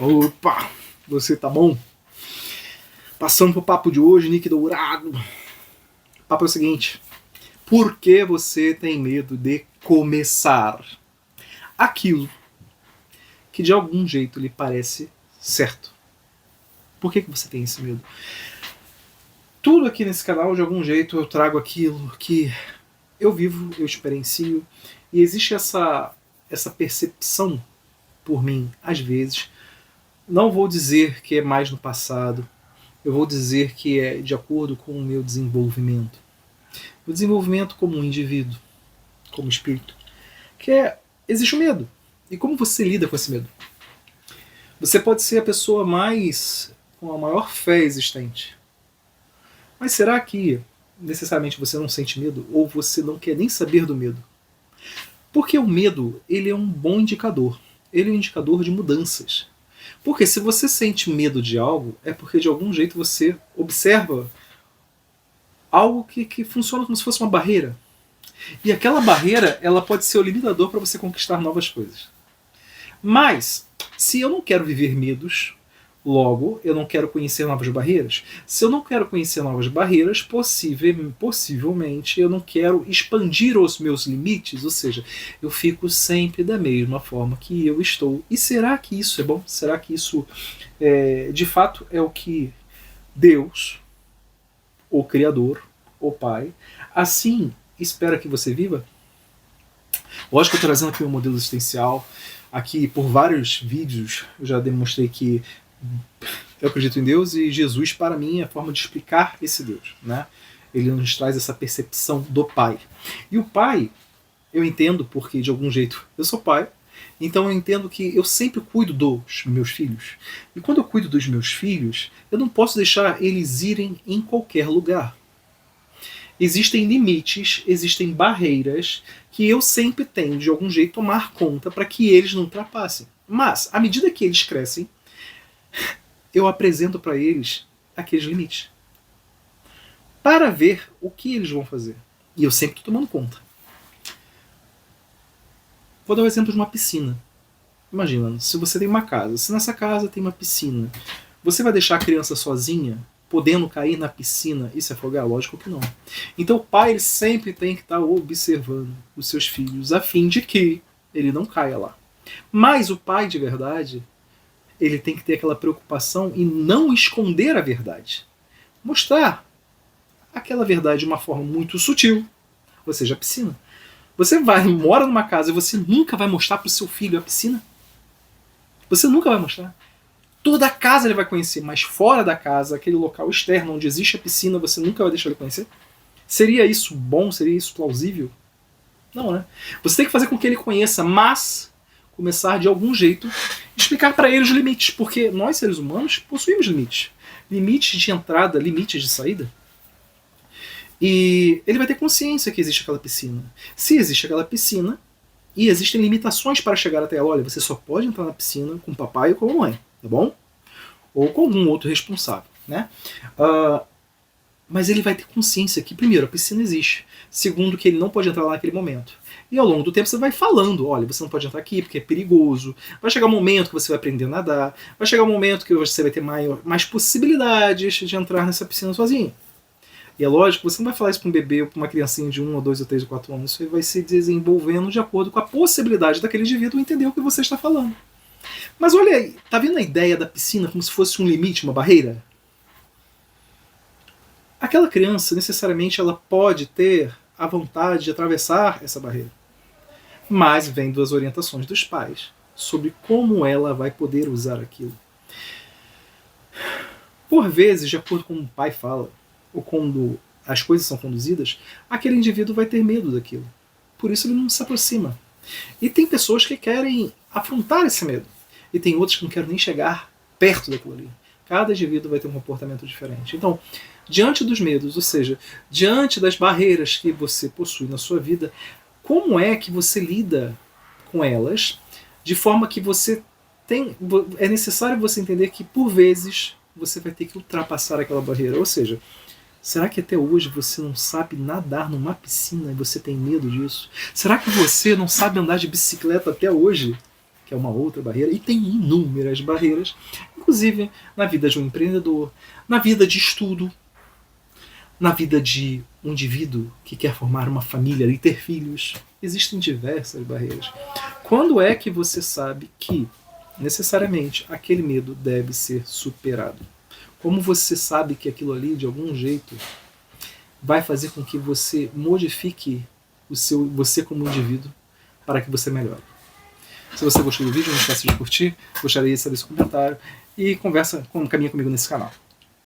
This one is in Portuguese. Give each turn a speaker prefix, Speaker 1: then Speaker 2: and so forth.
Speaker 1: Opa, você tá bom? Passando pro papo de hoje, Nick Dourado. O papo é o seguinte: por que você tem medo de começar aquilo que de algum jeito lhe parece certo? Por que você tem esse medo? Tudo aqui nesse canal, de algum jeito, eu trago aquilo que eu vivo, eu experiencio, e existe essa percepção por mim, às vezes. Não vou dizer que é mais no passado, eu vou dizer que é de acordo com o meu desenvolvimento. O desenvolvimento como um indivíduo, como espírito, existe o medo. E como você lida com esse medo? Você pode ser a pessoa com a maior fé existente. Mas será que necessariamente você não sente medo? Ou você não quer nem saber do medo? Porque o medo, ele é um bom indicador. Ele é um indicador de mudanças. Porque se você sente medo de algo, é porque de algum jeito você observa algo que funciona como se fosse uma barreira. E aquela barreira, ela pode ser o limitador para você conquistar novas coisas. Mas, se eu não quero viver medos, logo eu não quero conhecer novas barreiras. Se eu não quero conhecer novas barreiras, possivelmente eu não quero expandir os meus limites, ou seja, eu fico sempre da mesma forma que eu estou. E será que isso é bom? Será que isso de fato é o que Deus, o Criador, o Pai, assim espera que você viva? Lógico que eu estou trazendo aqui um modelo existencial. Aqui, por vários vídeos, eu já demonstrei que eu acredito em Deus e Jesus, para mim, é a forma de explicar esse Deus. Né? Ele nos traz essa percepção do Pai. E o Pai, eu entendo porque, de algum jeito, eu sou pai, então eu entendo que eu sempre cuido dos meus filhos. E quando eu cuido dos meus filhos, eu não posso deixar eles irem em qualquer lugar. Existem limites, existem barreiras que eu sempre tenho, de algum jeito, tomar conta para que eles não ultrapassem. Mas, à medida que eles crescem, eu apresento para eles aqueles limites. Para ver o que eles vão fazer. E eu sempre estou tomando conta. Vou dar o exemplo de uma piscina. Imagina, se você tem uma casa, se nessa casa tem uma piscina, você vai deixar a criança sozinha, podendo cair na piscina e se afogar? Lógico que não. Então o pai, ele sempre tem que estar observando os seus filhos, a fim de que ele não caia lá. Mas o pai de verdade, ele tem que ter aquela preocupação em não esconder a verdade. Mostrar aquela verdade de uma forma muito sutil, ou seja, a piscina. Você mora numa casa e você nunca vai mostrar para o seu filho a piscina? Você nunca vai mostrar. Toda a casa ele vai conhecer, mas fora da casa, aquele local externo onde existe a piscina, você nunca vai deixar ele conhecer? Seria isso bom? Seria isso plausível? Não, né? Você tem que fazer com que ele conheça, mas começar de algum jeito explicar para ele os limites, porque nós seres humanos possuímos limites. Limites de entrada, limites de saída. E ele vai ter consciência que existe aquela piscina. Se existe aquela piscina, e existem limitações para chegar até ela, olha, você só pode entrar na piscina com o papai ou com a mãe, tá bom? Ou com algum outro responsável, né? Mas ele vai ter consciência que, primeiro, a piscina existe. Segundo, que ele não pode entrar lá naquele momento. E ao longo do tempo você vai falando, olha, você não pode entrar aqui porque é perigoso. Vai chegar um momento que você vai aprender a nadar. Vai chegar um momento que você vai ter mais possibilidades de entrar nessa piscina sozinho. E é lógico, você não vai falar isso para um bebê ou para uma criancinha de 1, ou 2, ou 3, ou 4 anos. Isso vai se desenvolvendo de acordo com a possibilidade daquele indivíduo entender o que você está falando. Mas olha aí, tá vendo a ideia da piscina como se fosse um limite, uma barreira? Aquela criança, necessariamente, ela pode ter a vontade de atravessar essa barreira. Mas vem das orientações dos pais sobre como ela vai poder usar aquilo. Por vezes, de acordo com o pai fala, ou quando as coisas são conduzidas, aquele indivíduo vai ter medo daquilo. Por isso ele não se aproxima. E tem pessoas que querem afrontar esse medo. E tem outros que não querem nem chegar perto daquilo ali. Cada indivíduo vai ter um comportamento diferente. Então, diante dos medos, ou seja, diante das barreiras que você possui na sua vida, como é que você lida com elas de forma que você tem... É necessário você entender que, por vezes, você vai ter que ultrapassar aquela barreira. Ou seja, será que até hoje você não sabe nadar numa piscina e você tem medo disso? Será que você não sabe andar de bicicleta até hoje? que é uma outra barreira, e tem inúmeras barreiras, inclusive na vida de um empreendedor, na vida de estudo, na vida de um indivíduo que quer formar uma família e ter filhos. Existem diversas barreiras. Quando é que você sabe que, necessariamente, aquele medo deve ser superado? Como você sabe que aquilo ali, de algum jeito, vai fazer com que você modifique você como indivíduo para que você melhore? Se você gostou do vídeo, não esqueça de curtir, gostaria de saber seu comentário e caminha comigo nesse canal.